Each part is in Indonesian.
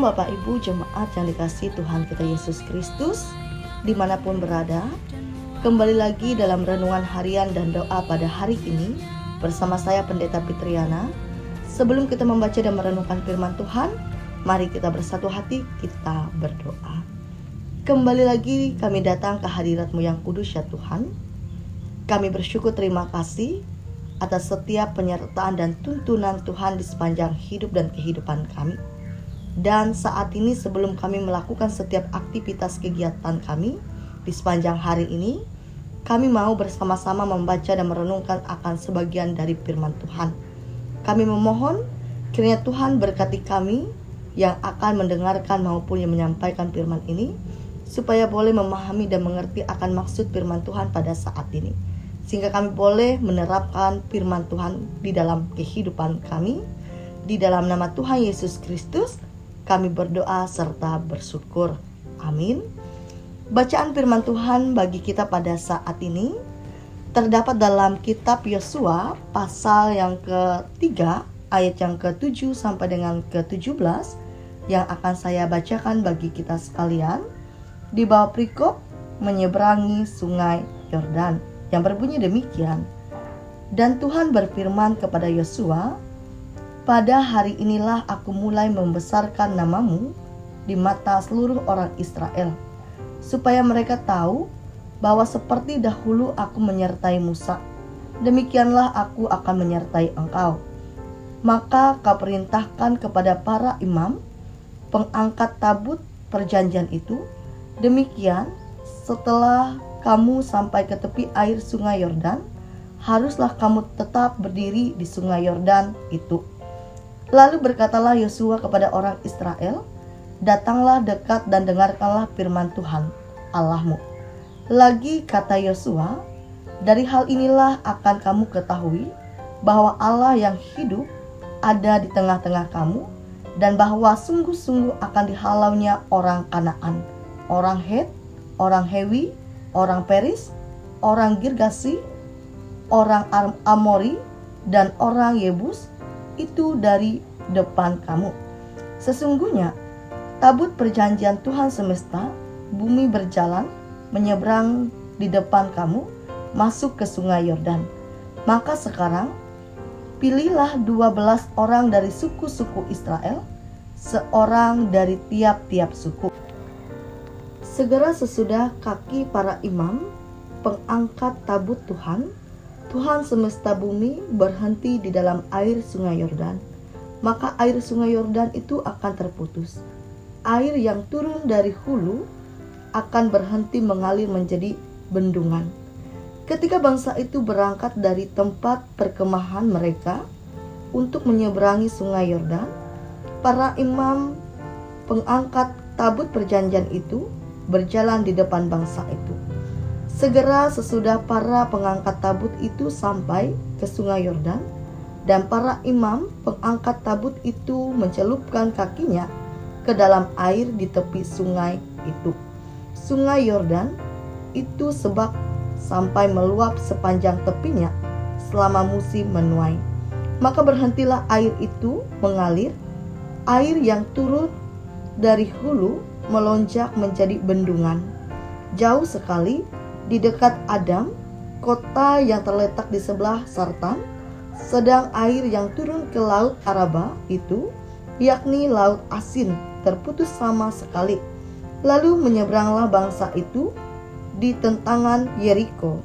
Bapak Ibu jemaat yang dikasihi Tuhan kita Yesus Kristus, dimanapun berada. Kembali lagi dalam renungan harian dan doa pada hari ini bersama saya Pendeta Fitriana. Sebelum kita membaca dan merenungkan firman Tuhan, mari kita bersatu hati, kita berdoa. Kembali lagi kami datang ke hadirat-Mu yang kudus ya Tuhan. Kami bersyukur terima kasih atas setiap penyertaan dan tuntunan Tuhan di sepanjang hidup dan kehidupan kami. Dan saat ini sebelum kami melakukan setiap aktivitas kegiatan kami di sepanjang hari ini, kami mau bersama-sama membaca dan merenungkan akan sebagian dari firman Tuhan. Kami memohon kiranya Tuhan berkati kami yang akan mendengarkan maupun yang menyampaikan firman ini, supaya boleh memahami dan mengerti akan maksud firman Tuhan pada saat ini, sehingga kami boleh menerapkan firman Tuhan di dalam kehidupan kami. Di dalam nama Tuhan Yesus Kristus kami berdoa serta bersyukur. Amin. Bacaan firman Tuhan bagi kita pada saat ini terdapat dalam kitab Yosua pasal yang ketiga, ayat yang ke-7 sampai dengan ke-17, yang akan saya bacakan bagi kita sekalian di bawah perikop menyeberangi sungai Yordan, yang berbunyi demikian. Dan Tuhan berfirman kepada Yosua, "Pada hari inilah aku mulai membesarkan namamu di mata seluruh orang Israel, supaya mereka tahu bahwa seperti dahulu aku menyertai Musa, demikianlah aku akan menyertai engkau. Maka kau perintahkan kepada para imam pengangkat tabut perjanjian itu. Demikian setelah kamu sampai ke tepi air sungai Yordan, haruslah kamu tetap berdiri di sungai Yordan itu. Lalu berkatalah Yosua kepada orang Israel, datanglah dekat dan dengarkanlah firman Tuhan Allahmu. Lagi kata Yosua, dari hal inilah akan kamu ketahui bahwa Allah yang hidup ada di tengah-tengah kamu, dan bahwa sungguh-sungguh akan dihalaunya orang Kanaan, orang Het, orang Hewi, orang Peris, orang Girgasi, orang Amori, dan orang Yebus itu dari depan kamu. Sesungguhnya tabut perjanjian Tuhan semesta bumi berjalan menyeberang di depan kamu masuk ke sungai Yordan. Maka sekarang pilihlah 12 orang dari suku-suku Israel, seorang dari tiap-tiap suku." Segera sesudah kaki para imam pengangkat tabut Tuhan semesta bumi berhenti di dalam air sungai Yordan, maka air sungai Yordan itu akan terputus. Air yang turun dari hulu akan berhenti mengalir menjadi bendungan. Ketika bangsa itu berangkat dari tempat perkemahan mereka untuk menyeberangi sungai Yordan, para imam pengangkat tabut perjanjian itu berjalan di depan bangsa itu. Segera sesudah para pengangkat tabut itu sampai ke sungai Yordan, dan para imam pengangkat tabut itu mencelupkan kakinya ke dalam air di tepi sungai itu. Sungai Yordan itu sebab sampai meluap sepanjang tepinya selama musim menuai. Maka berhentilah air itu mengalir. Air yang turun dari hulu melonjak menjadi bendungan jauh sekali di dekat Adam, kota yang terletak di sebelah Sartan. Sedang air yang turun ke laut Araba itu, yakni laut asin, terputus sama sekali. Lalu menyeberanglah bangsa itu di tentangan Yeriko.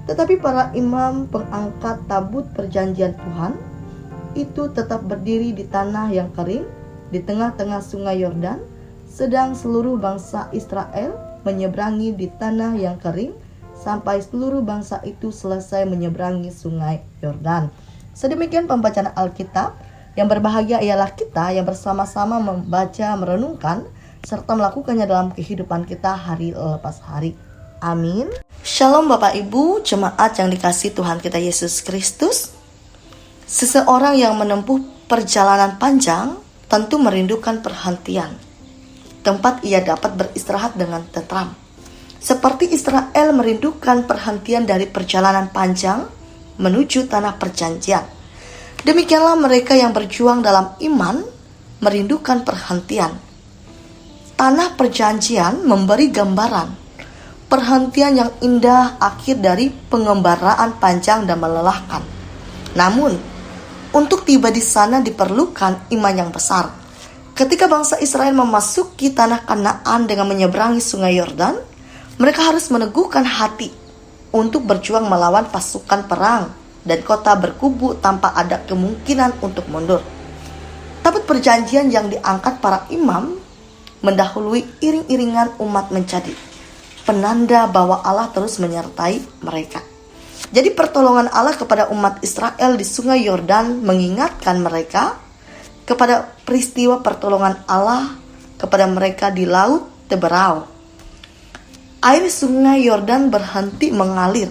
Tetapi para imam pengangkat tabut perjanjian Tuhan itu tetap berdiri di tanah yang kering di tengah-tengah sungai Yordan, sedang seluruh bangsa Israel menyeberangi di tanah yang kering sampai seluruh bangsa itu selesai menyeberangi sungai Yordan. Sedemikian pembacaan Alkitab. Yang berbahagia ialah kita yang bersama-sama membaca, merenungkan, serta melakukannya dalam kehidupan kita hari lepas hari. Amin. Shalom Bapak Ibu, jemaat yang dikasihi Tuhan kita Yesus Kristus. Seseorang yang menempuh perjalanan panjang tentu merindukan perhentian, tempat ia dapat beristirahat dengan tentram. Seperti Israel merindukan perhentian dari perjalanan panjang menuju tanah perjanjian, demikianlah mereka yang berjuang dalam iman merindukan perhentian. tanah perjanjian memberi gambaran perhentian yang indah akhir dari pengembaraan panjang dan melelahkan. Namun, untuk tiba di sana diperlukan iman yang besar. Ketika bangsa Israel memasuki tanah Kanaan dengan menyeberangi sungai Yordan, mereka harus meneguhkan hati untuk berjuang melawan pasukan perang dan kota berkubu tanpa ada kemungkinan untuk mundur. Tabut perjanjian yang diangkat para imam mendahului iring-iringan umat menjadi penanda bahwa Allah terus menyertai mereka. Jadi pertolongan Allah kepada umat Israel di sungai Yordan mengingatkan mereka kepada peristiwa pertolongan Allah kepada mereka di Laut Teberau. Air sungai Yordan berhenti mengalir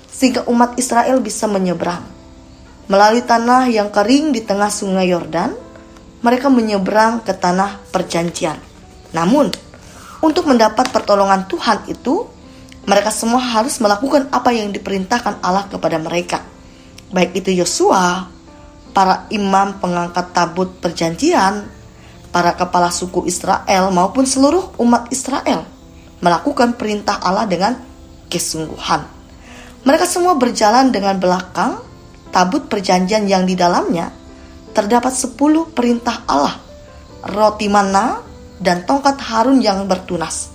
sehingga umat Israel bisa menyeberang. Melalui tanah yang kering di tengah sungai Yordan, mereka menyeberang ke tanah perjanjian. Namun, untuk mendapat pertolongan Tuhan itu, mereka semua harus melakukan apa yang diperintahkan Allah kepada mereka. Baik itu Yosua, para imam pengangkat tabut perjanjian, para kepala suku Israel maupun seluruh umat Israel melakukan perintah Allah dengan kesungguhan. Mereka semua berjalan dengan belakang tabut perjanjian yang di dalamnya terdapat 10 perintah Allah, roti mana, dan tongkat Harun yang bertunas.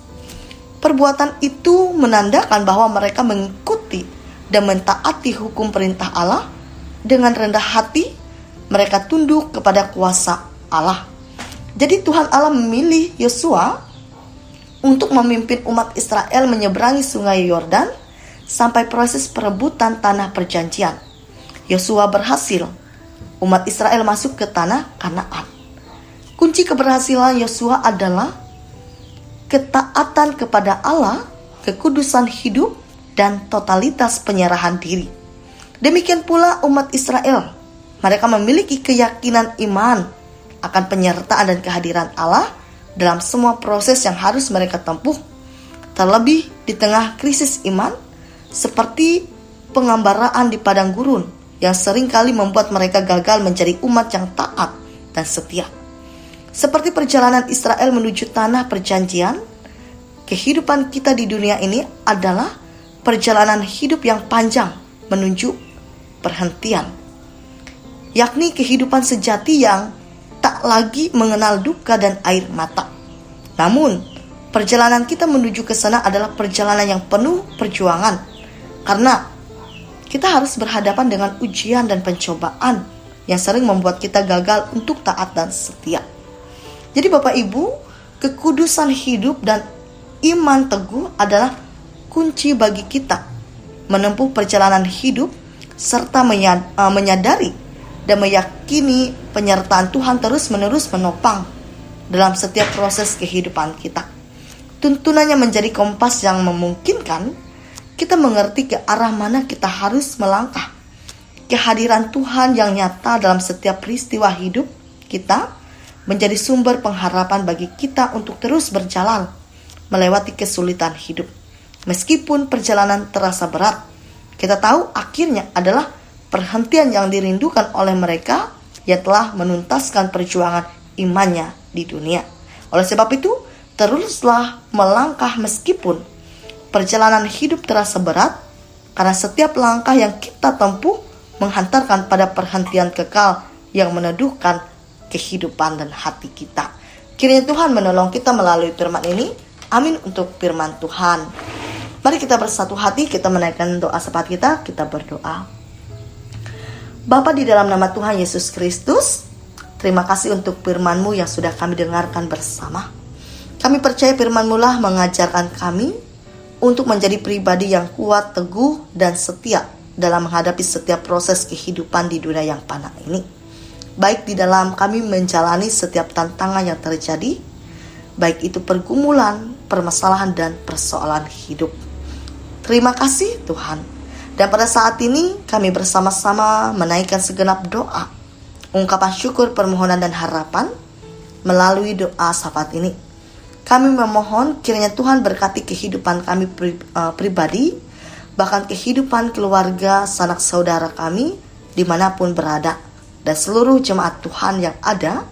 Perbuatan itu menandakan bahwa mereka mengikuti dan mentaati hukum perintah Allah. Dengan rendah hati, mereka tunduk kepada kuasa Allah. Jadi Tuhan Allah memilih Yosua untuk memimpin umat Israel menyeberangi sungai Yordan sampai proses perebutan tanah perjanjian. Yosua berhasil. Umat Israel masuk ke tanah Kanaan. Kunci keberhasilan Yosua adalah ketaatan kepada Allah, kekudusan hidup, dan totalitas penyerahan diri. Demikian pula umat Israel. Mereka memiliki keyakinan iman akan penyertaan dan kehadiran Allah dalam semua proses yang harus mereka tempuh. Terlebih di tengah krisis iman, seperti pengambaraan di padang gurun yang seringkali membuat mereka gagal menjadi umat yang taat dan setia. Seperti perjalanan Israel menuju tanah perjanjian, kehidupan kita di dunia ini adalah perjalanan hidup yang panjang menuju perhentian, yakni kehidupan sejati yang tak lagi mengenal duka dan air mata. Namun, perjalanan kita menuju ke sana adalah perjalanan yang penuh perjuangan, karena kita harus berhadapan dengan ujian dan pencobaan yang sering membuat kita gagal untuk taat dan setia. Jadi Bapak Ibu, kekudusan hidup dan iman teguh adalah kunci bagi kita menempuh perjalanan hidup serta menyadari dan meyakini penyertaan Tuhan terus-menerus menopang dalam setiap proses kehidupan kita. Tuntunannya menjadi kompas yang memungkinkan kita mengerti ke arah mana kita harus melangkah. Kehadiran Tuhan yang nyata dalam setiap peristiwa hidup kita menjadi sumber pengharapan bagi kita untuk terus berjalan melewati kesulitan hidup. Meskipun perjalanan terasa berat, kita tahu akhirnya adalah perhentian yang dirindukan oleh mereka yang telah menuntaskan perjuangan imannya di dunia. Oleh sebab itu, teruslah melangkah meskipun perjalanan hidup terasa berat, karena setiap langkah yang kita tempuh menghantarkan pada perhentian kekal yang meneduhkan kehidupan dan hati kita. Kiranya Tuhan menolong kita melalui firman ini. Amin untuk firman Tuhan. Mari kita bersatu hati, kita menaikkan doa syafaat kita berdoa. Bapa di dalam nama Tuhan Yesus Kristus, terima kasih untuk firman-Mu yang sudah kami dengarkan bersama. Kami percaya firman-Mu lah mengajarkan kami untuk menjadi pribadi yang kuat, teguh, dan setia dalam menghadapi setiap proses kehidupan di dunia yang fana ini. Baik di dalam kami menjalani setiap tantangan yang terjadi, baik itu pergumulan, permasalahan, dan persoalan hidup. Terima kasih Tuhan. Dan pada saat ini kami bersama-sama menaikkan segenap doa, ungkapan syukur, permohonan, dan harapan melalui doa syafaat ini. Kami memohon kiranya Tuhan berkati kehidupan kami pribadi, bahkan kehidupan keluarga, sanak saudara kami dimanapun berada, dan seluruh jemaat Tuhan yang ada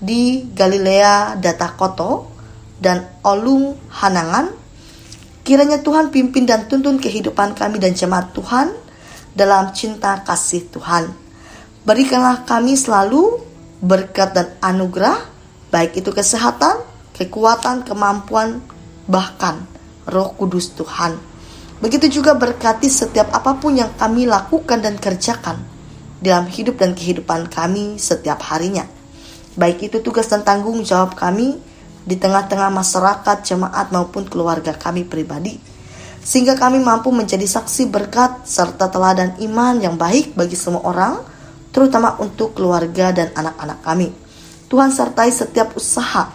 di Galilea Datakoto dan Olung Hanangan. Kiranya Tuhan pimpin dan tuntun kehidupan kami dan jemaat Tuhan dalam cinta kasih Tuhan. Berikanlah kami selalu berkat dan anugerah, baik itu kesehatan, kekuatan, kemampuan, bahkan Roh Kudus Tuhan. Begitu juga berkati setiap apapun yang kami lakukan dan kerjakan dalam hidup dan kehidupan kami setiap harinya. Baik itu tugas dan tanggung jawab kami di tengah-tengah masyarakat, jemaat maupun keluarga kami pribadi. Sehingga kami mampu menjadi saksi berkat serta teladan iman yang baik bagi semua orang, terutama untuk keluarga dan anak-anak kami. Tuhan sertai setiap usaha,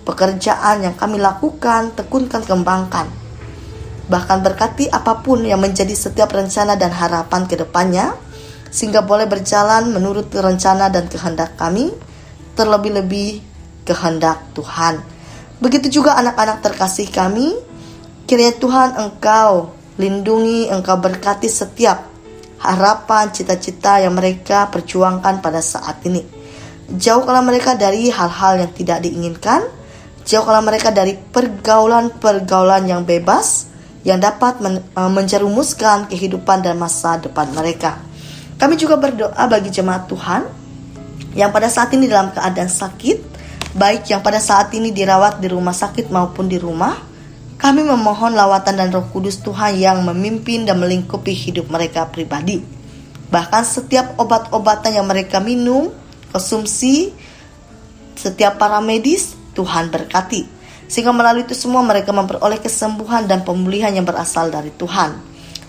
pekerjaan yang kami lakukan, tekunkan, kembangkan. Bahkan berkati apapun yang menjadi setiap rencana dan harapan ke depannya, sehingga boleh berjalan menurut rencana dan kehendak kami, terlebih-lebih kehendak Tuhan. Begitu juga anak-anak terkasih kami, kiranya Tuhan Engkau lindungi, Engkau berkati setiap harapan, cita-cita yang mereka perjuangkan pada saat ini. Jauhkanlah mereka dari hal-hal yang tidak diinginkan, jauhkanlah mereka dari pergaulan-pergaulan yang bebas, yang dapat menjerumuskan kehidupan dan masa depan mereka. Kami juga berdoa bagi jemaat Tuhan yang pada saat ini dalam keadaan sakit, baik yang pada saat ini dirawat di rumah sakit maupun di rumah. Kami memohon lawatan dan Roh Kudus Tuhan yang memimpin dan melingkupi hidup mereka pribadi. Bahkan setiap obat-obatan yang mereka minum, konsumsi, setiap para medis, Tuhan berkati. Sehingga melalui itu semua mereka memperoleh kesembuhan dan pemulihan yang berasal dari Tuhan.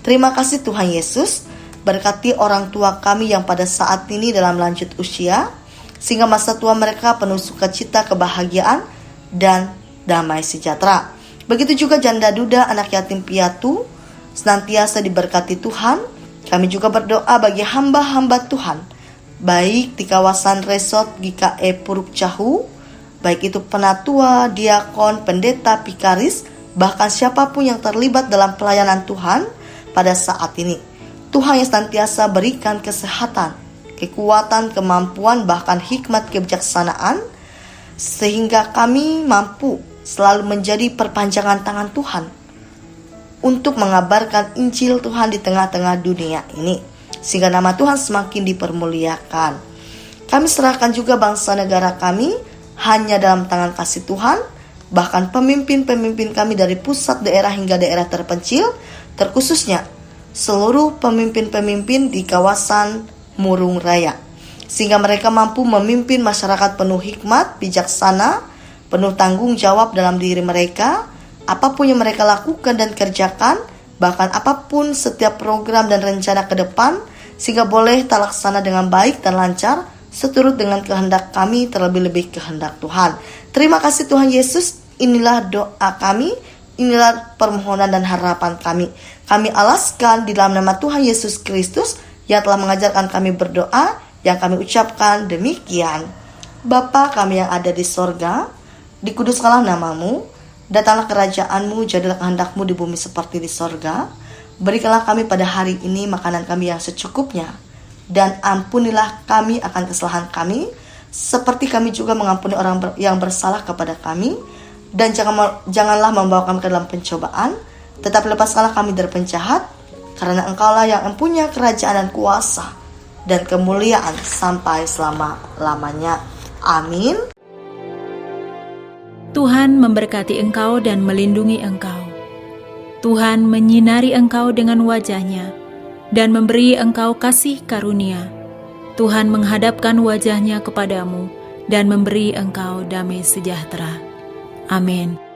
Terima kasih Tuhan Yesus. Berkati orang tua kami yang pada saat ini dalam lanjut usia, sehingga masa tua mereka penuh sukacita, kebahagiaan, dan damai sejahtera. Begitu juga janda duda, anak yatim piatu, senantiasa diberkati Tuhan. Kami juga berdoa bagi hamba-hamba Tuhan, baik di kawasan resort GKE Puruk Cahu, baik itu penatua, diakon, pendeta, pikaris, bahkan siapapun yang terlibat dalam pelayanan Tuhan pada saat ini. Tuhan yang senantiasa berikan kesehatan, kekuatan, kemampuan, bahkan hikmat kebijaksanaan, sehingga kami mampu selalu menjadi perpanjangan tangan Tuhan untuk mengabarkan Injil Tuhan di tengah-tengah dunia ini, sehingga nama Tuhan semakin dipermuliakan. Kami serahkan juga bangsa negara kami hanya dalam tangan kasih Tuhan, bahkan pemimpin-pemimpin kami dari pusat, daerah hingga daerah terpencil, terkhususnya seluruh pemimpin-pemimpin di kawasan Murung Raya, sehingga mereka mampu memimpin masyarakat penuh hikmat, bijaksana, penuh tanggung jawab dalam diri mereka, apapun yang mereka lakukan dan kerjakan, bahkan apapun setiap program dan rencana ke depan, sehingga boleh terlaksana dengan baik dan lancar, seturut dengan kehendak kami, terlebih-lebih kehendak Tuhan. Terima kasih Tuhan Yesus. Inilah doa kami, inilah permohonan dan harapan kami. Kami alaskan di dalam nama Tuhan Yesus Kristus yang telah mengajarkan kami berdoa, yang kami ucapkan demikian. Bapa kami yang ada di sorga, dikuduskanlah namamu, datanglah kerajaanmu, jadilah kehendakmu di bumi seperti di sorga. Berikanlah kami pada hari ini makanan kami yang secukupnya, dan ampunilah kami akan kesalahan kami, seperti kami juga mengampuni orang yang bersalah kepada kami. Dan janganlah membawa kami ke dalam pencobaan, tetapi lepaskanlah kami dari penjahat, karena Engkaulah yang mempunyai kerajaan dan kuasa dan kemuliaan sampai selama-lamanya. Amin. Tuhan memberkati engkau dan melindungi engkau. Tuhan menyinari engkau dengan wajah-Nya dan memberi engkau kasih karunia. Tuhan menghadapkan wajah-Nya kepadamu dan memberi engkau damai sejahtera. Amin.